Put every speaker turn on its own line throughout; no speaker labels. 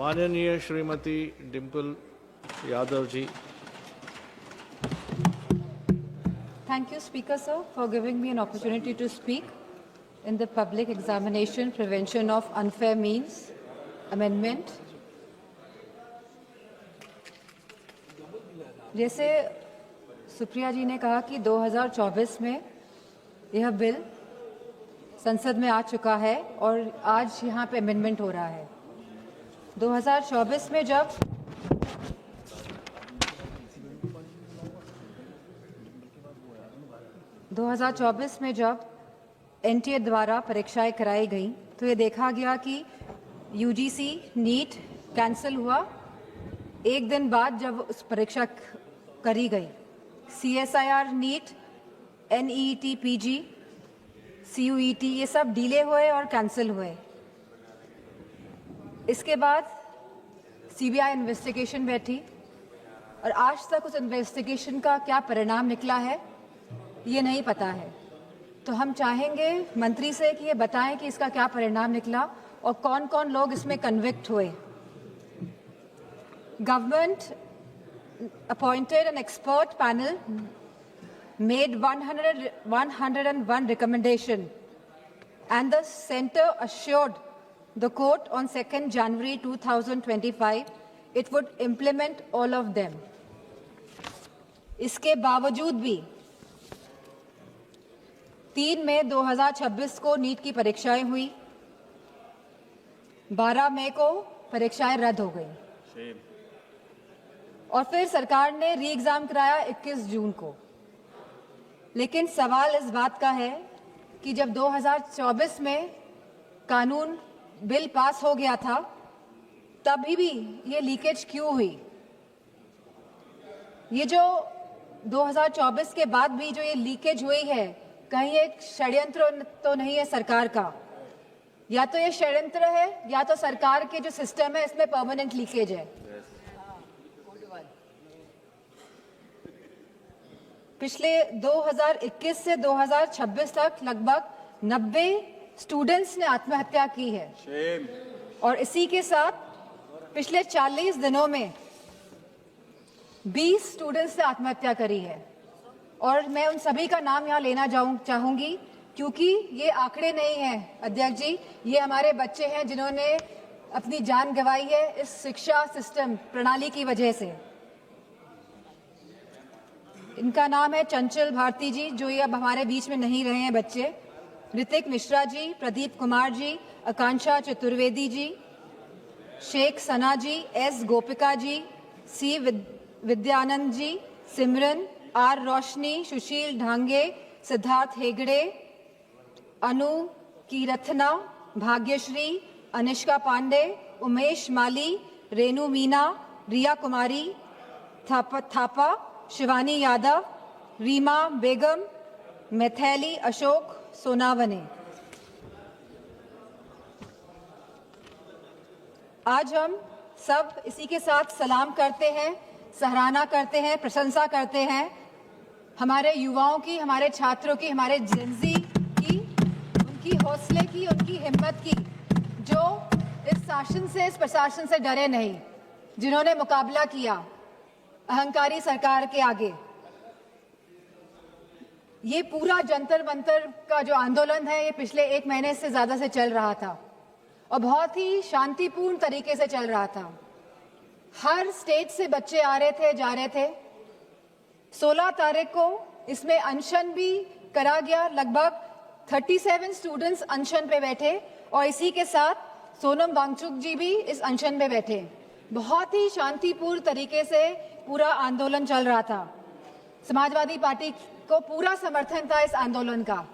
माननीय Shrimati Dimple Yadav ji.
Thank you, Speaker, sir, for giving me an opportunity to speak in the Public Examination Prevention of Unfair Means Amendment. जैसे सुप्रिया जी ने कहा कि 2024 में यह बिल संसद में आ चुका है और आज यहाँ पे अमेंडमेंट हो रहा है। 2024 में जब एनटीए द्वारा परीक्षाएं कराई गई तो ये देखा गया कि यूजीसी नीट कैंसिल हुआ एक दिन बाद जब उस परीक्षा करी गई। CSIR NEET, NET PG, CUET ये सब डिले हुए और कैंसिल हुए। इसके बाद सीबीआई इन्वेस्टिगेशन बैठी और आज तक उस इन्वेस्टिगेशन का क्या परिणाम निकला है ये नहीं पता है। तो हम चाहेंगे मंत्री से कि ये बताएं कि इसका क्या परिणाम निकला और कौन कौन लोग इसमें कन्विक्ट हुए। Government appointed an expert panel, made 101 recommendation, and the centre assured the court on 2nd January 2025 it would implement all of them. इसके बावजूद भी 3 मई 2026 को नीट की परीक्षाएं हुई, 12 मई को परीक्षाएं रद्द हो गई और फिर सरकार ने री एग्जाम कराया 21 जून को। लेकिन सवाल इस बात का है कि जब 2024 में कानून बिल पास हो गया था तभी भी ये लीकेज क्यों हुई? ये जो 2024 के बाद भी जो ये लीकेज हुई है, कहीं एक षड्यंत्र तो नहीं है सरकार का? या तो ये षड्यंत्र है या तो सरकार के जो सिस्टम है इसमें परमानेंट लीकेज है। पिछले 2021 से 2026 तक लगभग 90 स्टूडेंट्स ने आत्महत्या की है और इसी के साथ पिछले 40 दिनों में 20 स्टूडेंट्स ने आत्महत्या करी है। और मैं उन सभी का नाम यहाँ लेना चाहूंगी क्योंकि ये आंकड़े नहीं हैं अध्यक्ष जी, ये हमारे बच्चे हैं जिन्होंने अपनी जान गंवाई है इस शिक्षा सिस्टम प्रणाली की वजह से। इनका नाम है चंचल भारती जी, जो ये अब हमारे बीच में नहीं रहे हैं बच्चे, ऋतिक मिश्रा जी, प्रदीप कुमार जी, आकांक्षा चतुर्वेदी जी, शेख सना जी, S Gopika ji, C Vidyanand ji, Simran, are रोशनी, सुशील ढांगे, सिद्धार्थ हेगड़े, अनु कीरथना, भाग्यश्री, अनिष्का पांडे, उमेश माली, रेनू मीना, रिया कुमारी थापा, शिवानी यादव, रीमा बेगम, मैथैली अशोक सोनावने। आज हम सब इसी के साथ सलाम करते हैं, सराहना करते हैं, प्रशंसा करते हैं हमारे युवाओं की, हमारे छात्रों की, हमारे जेनजी की, उनकी हौसले की, उनकी हिम्मत की, जो इस शासन से, इस प्रशासन से डरे नहीं, जिन्होंने मुकाबला किया अहंकारी सरकार के आगे। ये पूरा जंतर मंतर का जो आंदोलन है ये पिछले 1 महीने से ज्यादा से चल रहा था और बहुत ही शांतिपूर्ण तरीके से चल रहा था। हर स्टेट से बच्चे आ रहे थे, जा रहे थे। 16 तारीख को इसमें अनशन भी करा गया, लगभग 37 स्टूडेंट्स अनशन पे बैठे और इसी के साथ सोनम वांगचुक जी भी इस अनशन पे बैठे। बहुत ही शांतिपूर्ण तरीके से पूरा आंदोलन चल रहा था। समाजवादी पार्टी को पूरा समर्थन था इस आंदोलन का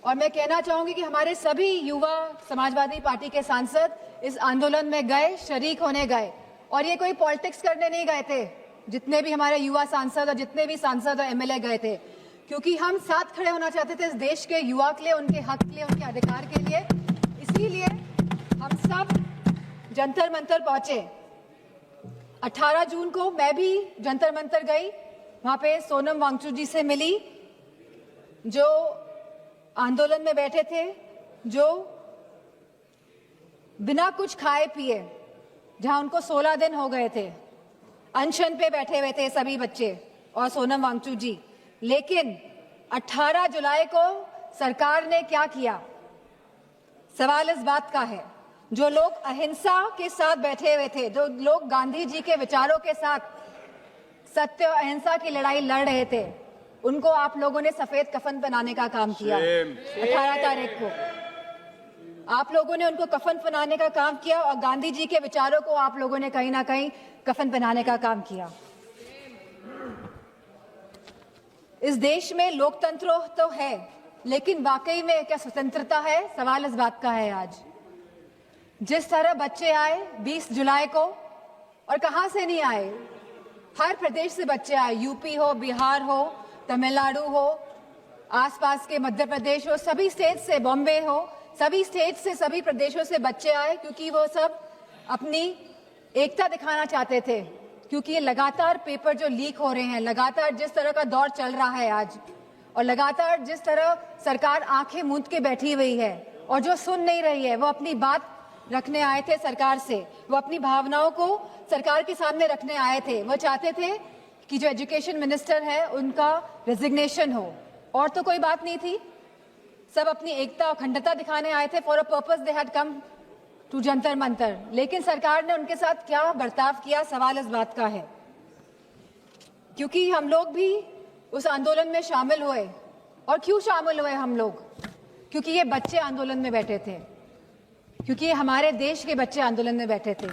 और मैं कहना चाहूंगी कि हमारे सभी युवा समाजवादी पार्टी के सांसद इस आंदोलन में गए, शरीक होने गए और ये कोई पॉलिटिक्स करने नहीं गए थे। जितने भी हमारे युवा सांसद और जितने भी सांसद और एमएलए गए थे, क्योंकि हम साथ खड़े होना चाहते थे इस देश के युवा के लिए, उनके हक के लिए, उनके अधिकार के लिए। इसीलिए हम सब जंतर मंतर पहुंचे। 18 जून को मैं भी जंतर मंतर गई, वहां पे सोनम वांगचुक जी से मिली जो आंदोलन में बैठे थे, जो बिना कुछ खाए पिए जहां उनको 16 दिन हो गए थे, अनशन पे बैठे हुए थे सभी बच्चे और सोनम वांगचुक जी। लेकिन 18 जुलाई को सरकार ने क्या किया? सवाल इस बात का है, जो लोग अहिंसा के साथ बैठे हुए थे, जो लोग गांधी जी के विचारों के साथ सत्य और अहिंसा की लड़ाई लड़ रहे थे, उनको आप लोगों ने सफेद कफन पहनाने का काम किया। 18 तारीख को आप लोगों ने उनको कफन पहनाने का काम किया और गांधी जी के विचारों को आप लोगों ने कहीं ना कहीं कफन पहनाने का काम किया। इस देश में लोकतंत्र तो है, लेकिन वाकई में क्या स्वतंत्रता है? सवाल इस बात का है आज। जिस तरह बच्चे आए 20 जुलाई को, और कहां से नहीं आए, हर प्रदेश से बच्चे आए, यूपी हो, बिहार हो, तमिलनाडु हो, आसपास के मध्य प्रदेश हो, सभी स्टेट से, बॉम्बे हो, सभी स्टेट से, सभी प्रदेशों से बच्चे आए, क्योंकि वो सब अपनी एकता दिखाना चाहते थे। क्योंकि ये लगातार पेपर जो लीक हो रहे हैं, लगातार जिस तरह का दौर चल रहा है आज, और लगातार जिस तरह सरकार आंखें मूंद के बैठी हुई है और जो सुन नहीं रही है, वो अपनी बात रखने आए थे सरकार से, वो अपनी भावनाओं को सरकार के सामने रखने आए थे। वो चाहते थे कि जो एजुकेशन मिनिस्टर है उनका रेजिग्नेशन हो, और तो कोई बात नहीं थी। सब अपनी एकता और अखंडता दिखाने आए थे। For a purpose they had come to Jantar Mantar. लेकिन सरकार ने उनके साथ क्या बर्ताव किया, सवाल इस बात का है। क्योंकि हम लोग भी उस आंदोलन में शामिल हुए। और क्यों शामिल हुए हम लोग? क्योंकि ये बच्चे आंदोलन में बैठे थे, क्योंकि ये हमारे देश के बच्चे आंदोलन में बैठे थे।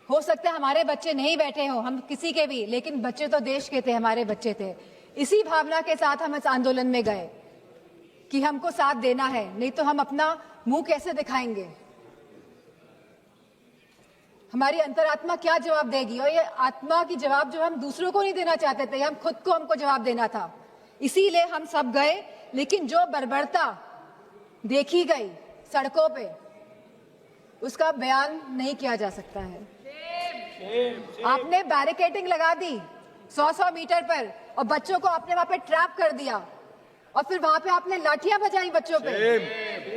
हो सकता है हमारे बच्चे नहीं बैठे हो, हम किसी के भी, लेकिन बच्चे तो देश के थे, हमारे बच्चे थे। इसी भावना के साथ हम इस आंदोलन में गए कि हमको साथ देना है, नहीं तो हम अपना मुंह कैसे दिखाएंगे? हमारी अंतरात्मा क्या जवाब देगी? और ये आत्मा की जवाब जो हम दूसरों को नहीं देना चाहते थे, हम खुद को हमको जवाब देना था। इसीलिए हम सब गए। लेकिन जो बर्बरता देखी गई सड़कों पे, उसका बयान नहीं किया जा सकता है। आपने बैरिकेडिंग लगा दी 100-100 मीटर पर, और बच्चों को आपने वहां पे ट्रैप कर दिया, और फिर वहां पे आपने लाठियां बजाई बच्चों पे,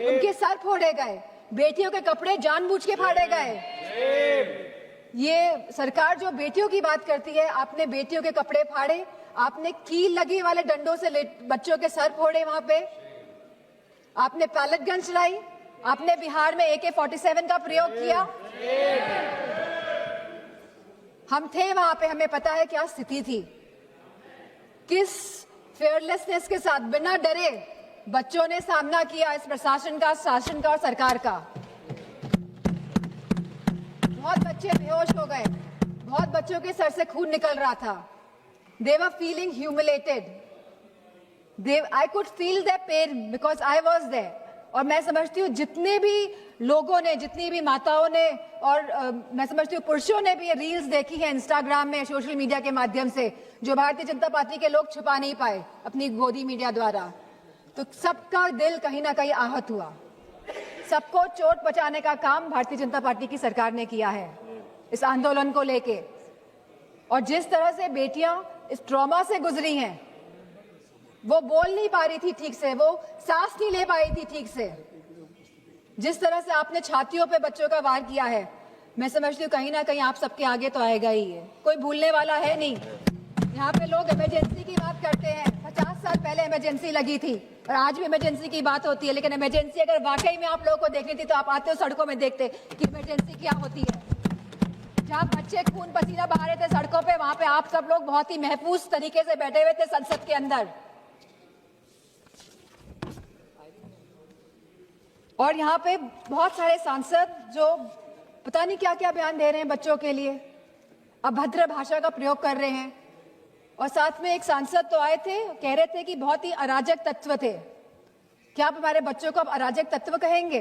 उनके सर फोड़े गए, बेटियों के कपड़े जानबूझ के फाड़े गए। ये सरकार जो बेटियों की बात करती है, आपने बेटियों के कपड़े फाड़े, आपने कील लगी वाले डंडों से बच्चों के सर फोड़े, वहां पे आपने पैलेट गन चलाई, आपने बिहार में AK-47 का प्रयोग किया। हम थे वहां पे, हमें पता है क्या स्थिति थी। किस फेयरलेसनेस के साथ, बिना डरे बच्चों ने सामना किया इस प्रशासन का, शासन का और सरकार का। बहुत बच्चे बेहोश हो गए, बहुत बच्चों के सर से खून निकल रहा था। They were feeling humiliated. I could feel their pain because I was there. और मैं समझती हूँ जितने भी लोगों ने, जितनी भी माताओं ने, और मैं समझती हूँ पुरुषों ने भी ये रील्स देखी है इंस्टाग्राम में, सोशल मीडिया के माध्यम से, जो भारतीय जनता पार्टी के लोग छुपा नहीं पाए अपनी गोदी मीडिया द्वारा। तो सबका दिल कहीं ना कहीं आहत हुआ। सबको चोट पहुंचाने का काम भारतीय जनता पार्टी की सरकार ने किया है इस आंदोलन को लेके। और जिस तरह से बेटियां इस ट्रॉमा से गुजरी हैं, वो बोल नहीं पा रही थी ठीक से, वो सांस नहीं ले पाई थी ठीक से। जिस तरह से आपने छातियों पे बच्चों का वार किया है, मैं समझती हूँ कहीं ना कहीं आप सबके आगे तो आएगा ही है, कोई भूलने वाला है नहीं। यहाँ पे लोग इमरजेंसी की बात करते हैं, 50 साल पहले इमरजेंसी लगी थी और आज भी इमरजेंसी की बात होती है। लेकिन इमरजेंसी अगर वाकई में आप लोगों को देखनी थी तो आप आते हो सड़कों में, देखते कि इमरजेंसी क्या होती है। जहाँ बच्चे खून पसीना बहा रहे थे सड़कों पे, वहां पे आप सब लोग बहुत ही महफूज तरीके से बैठे हुए थे संसद के अंदर। और यहाँ पे बहुत सारे सांसद जो पता नहीं क्या क्या बयान दे रहे हैं बच्चों के लिए, अभद्र भाषा का प्रयोग कर रहे हैं। और साथ में एक सांसद तो आए थे, कह रहे थे कि बहुत ही अराजक तत्व थे। क्या आप हमारे बच्चों को अब अराजक तत्व कहेंगे?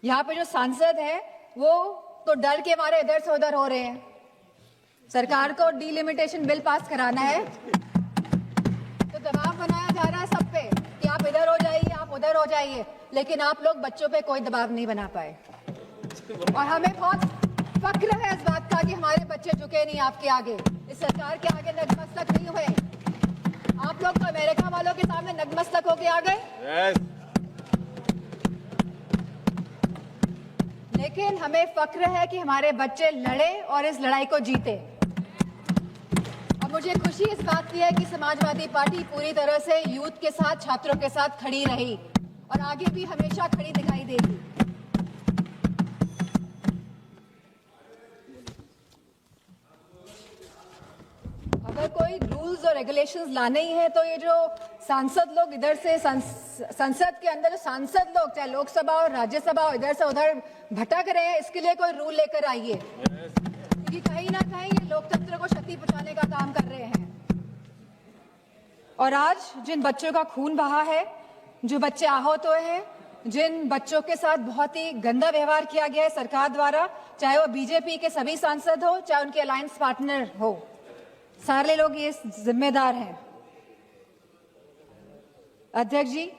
यहाँ पे जो सांसद है वो तो डर के मारे इधर से उधर हो रहे हैं। सरकार को डिलिमिटेशन बिल पास कराना है तो दबाव बनाया जा रहा है सब पे कि आप इधर हो जाइए, आप उधर हो जाइए, लेकिन आप लोग बच्चों पे कोई दबाव नहीं बना पाए। और हमें बहुत फक्र है इस बात का कि हमारे बच्चे झुके नहीं आपके आगे, इस सरकार के आगे नतमस्तक नहीं हुए। आप लोग तो अमेरिका वालों के सामने नतमस्तक होके आ गए। लेकिन हमें फक्र है कि हमारे बच्चे लड़े और इस लड़ाई को जीते। और मुझे खुशी इस बात की है कि समाजवादी पार्टी पूरी तरह से यूथ के साथ, छात्रों के साथ खड़ी रही और आगे भी हमेशा खड़ी दिखाई देगी। अगर कोई रूल्स और रेगुलेशंस लाने ही है तो ये जो सांसद लोग इधर से संसद के अंदर जो सांसद लोग चाहे लोकसभा और राज्यसभा और इधर से उधर भटक रहे हैं, इसके लिए कोई रूल लेकर आइए, क्योंकि कहीं ना कहीं ये लोकतंत्र को क्षति पहुंचाने का काम कर रहे हैं। और आज जिन बच्चों का खून बहा है, जो बच्चे आहत हुए हैं, जिन बच्चों के साथ बहुत ही गंदा व्यवहार किया गया है सरकार द्वारा, चाहे वो बीजेपी के सभी सांसद हो, चाहे उनके अलायंस पार्टनर हो, सारे लोग ये जिम्मेदार हैं। अध्यक्ष जी,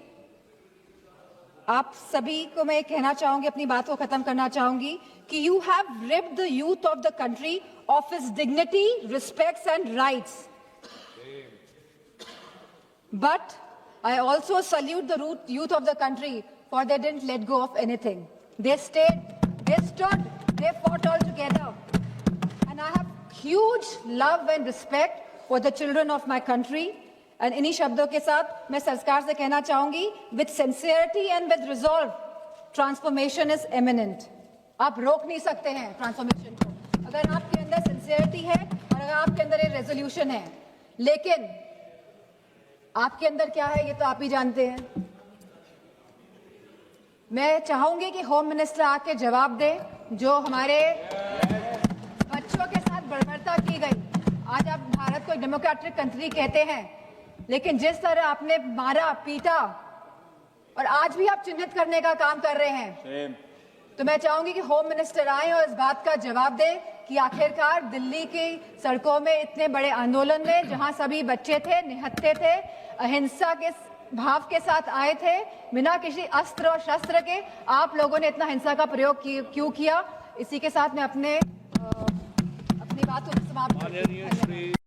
आप सभी को मैं कहना चाहूंगी, अपनी बात को खत्म करना चाहूंगी कि you have ripped the youth of the country of his dignity, respects and rights, but I also salute the youth of the country for they didn't let go of anything. They stayed, they stood, they fought all together. And I have huge love and respect for the children of my country. And इन्हीं शब्दों के साथ मैं सरकार से कहना चाहूंगी, with sincerity and with resolve, transformation is imminent. आप रोक नहीं सकते हैं ट्रांसफॉर्मेशन को, अगर आपके अंदर सिंसियरिटी है और अगर आपके अंदर ये रेजोल्यूशन है। लेकिन आपके अंदर क्या है ये तो आप ही जानते हैं। मैं चाहूंगी कि होम मिनिस्टर आके जवाब दे, जो हमारे बच्चों के साथ बर्बरता की गई। आज आप भारत को डेमोक्रेटिक कंट्री कहते हैं, लेकिन जिस तरह आपने मारा, पीटा और आज भी आप चिन्हित करने का काम कर रहे हैं, तो मैं चाहूंगी कि होम मिनिस्टर आए और इस बात का जवाब दे कि आखिरकार दिल्ली की सड़कों में इतने बड़े आंदोलन में, जहां सभी बच्चे थे, निहत्थे थे, अहिंसा के भाव के साथ आए थे, बिना किसी अस्त्र और शस्त्र के, आप लोगों ने इतना हिंसा का प्रयोग क्यों किया? इसी के साथ मैं अपनी बात को समाप्त करती हूं।